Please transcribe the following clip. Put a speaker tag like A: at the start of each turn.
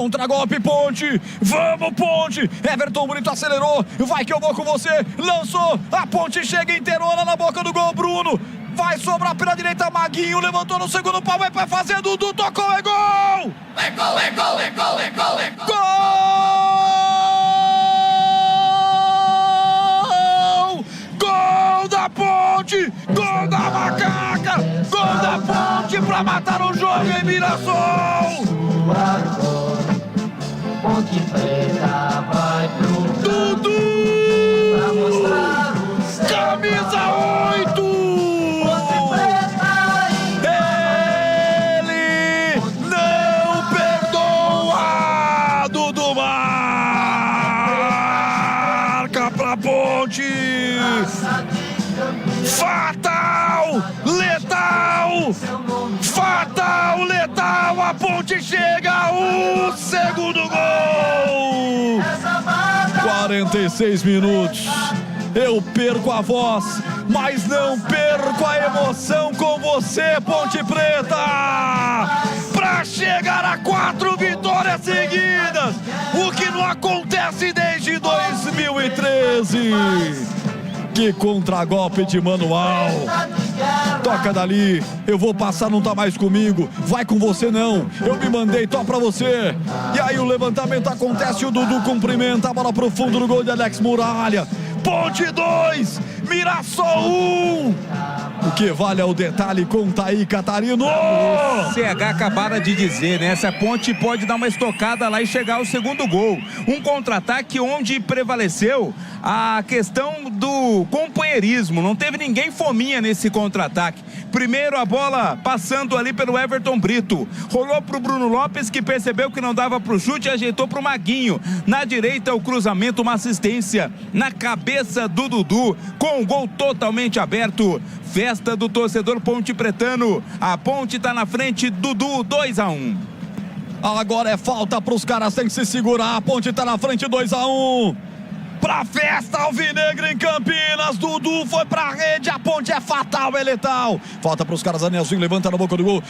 A: Contra-golpe, Ponte, vamos Ponte, Everton Brito acelerou, vai que eu vou com você, lançou, a Ponte chega inteirona na boca do gol, Bruno, vai sobrar pela direita, Maguinho, levantou no segundo pau, vai fazer, Dudu tocou, é gol! É gol, é gol, é gol, é gol, é gol! Gol! Gol da Ponte, gol da Macaca, gol da Ponte pra matar o jogo em Mirassol!
B: Ponte Preta vai pro
A: Dudu!
B: pra mostrar o céu.
A: Camisa 8!
B: Ponte Preta
A: Ele não perdoa! Dudu marca pra Ponte! Fatal! Letal! Fatal! Letal! A Ponte chega ao segundo gol! 46 minutos. Eu perco a voz, mas não perco a emoção com você, Ponte Preta! Pra chegar a 4 vitórias seguidas, o que não acontece desde 2013. Que contragolpe de manual. Toca dali, eu vou passar, não tá mais comigo. Vai com você não, eu me mandei, toca pra você. E aí o levantamento acontece, o Dudu cumprimenta a bola pro fundo do gol de Alex Muralha. Ponte 2, Mirassol 1. O que vale é o detalhe, conta aí, Catarino.
C: CH acabara de dizer, né? Essa Ponte pode dar uma estocada lá e chegar ao segundo gol. Um contra-ataque onde prevaleceu a questão do companheirismo. Não teve ninguém fominha nesse contra-ataque. Primeiro a bola passando ali pelo Everton Brito. Rolou pro Bruno Lopes, que percebeu que não dava pro chute e ajeitou pro Maguinho. Na direita o cruzamento, uma assistência na cabeça do Dudu, com o gol totalmente aberto. Festa do torcedor ponte pretano. A Ponte tá na frente, Dudu, 2-1.
A: Agora é falta pros caras, tem que se segurar. A Ponte tá na frente, 2-1. Pra festa alvinegra em Campinas, Dudu foi pra rede, a Ponte é fatal, é letal. Falta pros caras, Anelzinho levanta na boca do gol.